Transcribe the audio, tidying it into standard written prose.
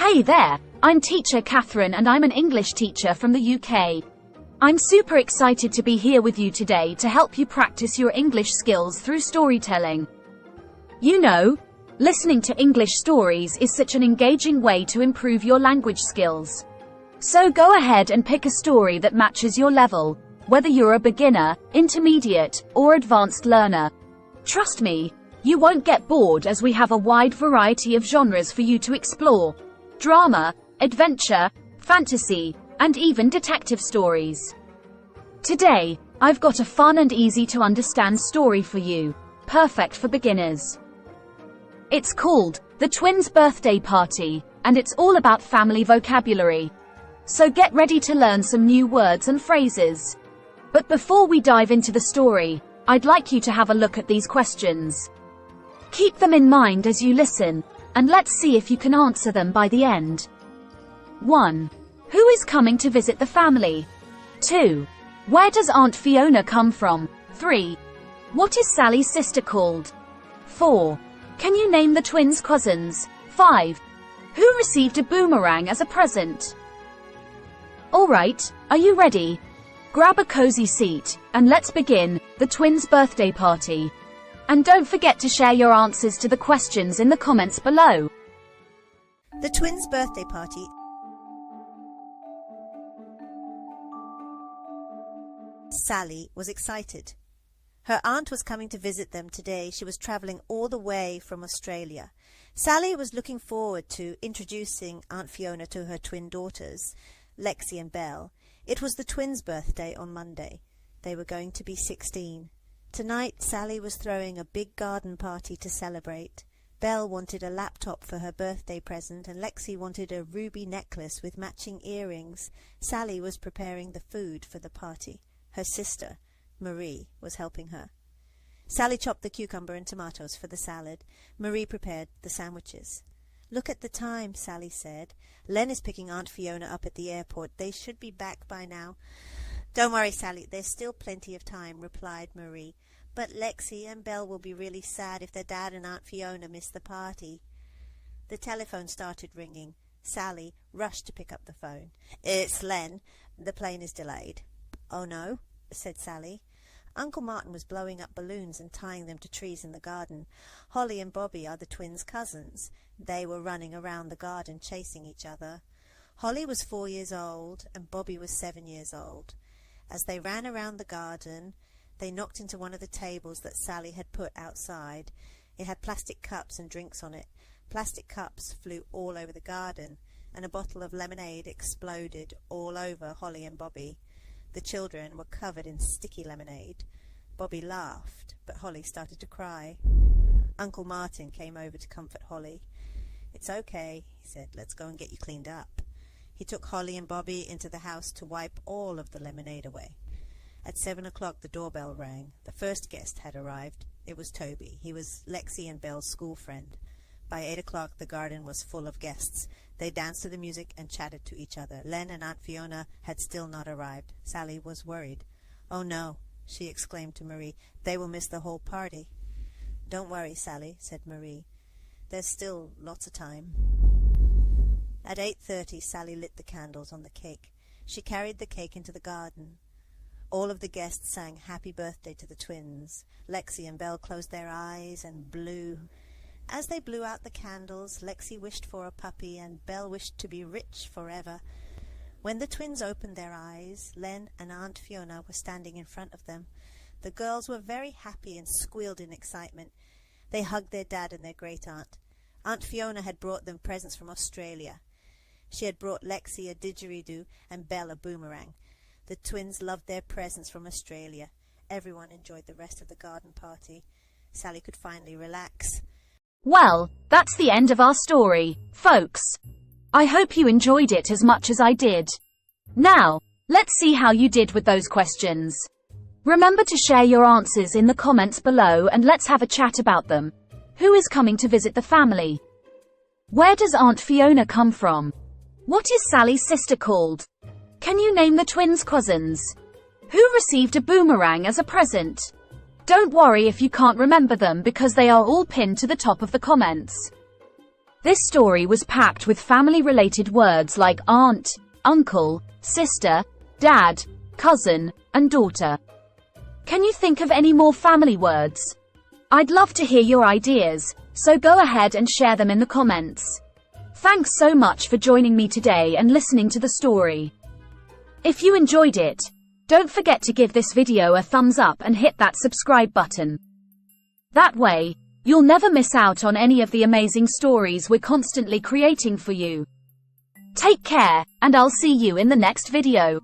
Hey there, I'm teacher Catherine and I'm an English teacher from the UK. I'm super excited to be here with you today to help you practice your English skills through storytelling. You know, listening to English stories is such an engaging way to improve your language skills. So go ahead and pick a story that matches your level, whether you're a beginner, intermediate, or advanced learner. Trust me, you won't get bored as we have a wide variety of genres for you to explore. Drama, adventure, fantasy, and even detective stories. Today, I've got a fun and easy to understand story for you, perfect for beginners. It's called The Twins' Birthday Party, and it's all about family vocabulary. So get ready to learn some new words and phrases. But before we dive into the story, I'd like you to have a look at these questions. Keep them in mind as you listen, and let's see if you can answer them by the end. 1. Who is coming to visit the family? 2. Where does Aunt Fiona come from? 3. What is Sally's sister called? 4. Can you name the twins' cousins? 5. Who received a boomerang as a present? Alright, are you ready? Grab a cozy seat, and let's begin the twins' birthday party. And don't forget to share your answers to the questions in the comments below. The twins' birthday party. Sally was excited. Her aunt was coming to visit them today. She was travelling all the way from Australia. Sally was looking forward to introducing Aunt Fiona to her twin daughters, Lexi and Belle. It was the twins' birthday on Monday. They were going to be 16. Tonight, Sally was throwing a big garden party to celebrate. Belle wanted a laptop for her birthday present, and Lexi wanted a ruby necklace with matching earrings. Sally was preparing the food for the party. Her sister, Marie, was helping her. Sally chopped the cucumber and tomatoes for the salad. Marie prepared the sandwiches. "Look at the time," Sally said. "Len is picking Aunt Fiona up at the airport. They should be back by now." "Don't worry, Sally, there's still plenty of time," replied Marie. "But Lexi and Belle will be really sad if their dad and Aunt Fiona miss the party." The telephone started ringing. Sally rushed to pick up the phone. "It's Len. The plane is delayed." "Oh no," said Sally. Uncle Martin was blowing up balloons and tying them to trees in the garden. Holly and Bobby are the twins' cousins. They were running around the garden chasing each other. Holly was 4 years old and Bobby was 7 years old. As they ran around the garden, they knocked into one of the tables that Sally had put outside. It had plastic cups and drinks on it. Plastic cups flew all over the garden, and a bottle of lemonade exploded all over Holly and Bobby. The children were covered in sticky lemonade. Bobby laughed, but Holly started to cry. Uncle Martin came over to comfort Holly. "It's okay," he said. "Let's go and get you cleaned up." He took Holly and Bobby into the house to wipe all of the lemonade away. At 7 o'clock the doorbell rang. The first guest had arrived. It was Toby. He was Lexi and Belle's school friend. By 8 o'clock the garden was full of guests. They danced to the music and chatted to each other. Len and Aunt Fiona had still not arrived. Sally was worried. "Oh no," she exclaimed to Marie. "They will miss the whole party." "Don't worry, Sally," said Marie. "There's still lots of time." At 8:30 Sally lit the candles on the cake. She carried the cake into the garden. All of the guests sang happy birthday to the twins. Lexi and Belle closed their eyes and blew. As they blew out the candles, Lexi wished for a puppy and Belle wished to be rich forever. When the twins opened their eyes, Len and Aunt Fiona were standing in front of them. The girls were very happy and squealed in excitement. They hugged their dad and their great-aunt. Aunt Fiona had brought them presents from Australia. She had brought Lexi a didgeridoo and Belle a boomerang. The twins loved their presents from Australia. Everyone enjoyed the rest of the garden party. Sally could finally relax. Well, that's the end of our story, folks. I hope you enjoyed it as much as I did. Now, let's see how you did with those questions. Remember to share your answers in the comments below and let's have a chat about them. Who is coming to visit the family? Where does Aunt Fiona come from? What is Sally's sister called? Can you name the twins' cousins? Who received a boomerang as a present? Don't worry if you can't remember them because they are all pinned to the top of the comments. This story was packed with family-related words like aunt, uncle, sister, dad, cousin, and daughter. Can you think of any more family words? I'd love to hear your ideas, so go ahead and share them in the comments. Thanks so much for joining me today and listening to the story. If you enjoyed it, don't forget to give this video a thumbs up and hit that subscribe button. That way, you'll never miss out on any of the amazing stories we're constantly creating for you. Take care, and I'll see you in the next video.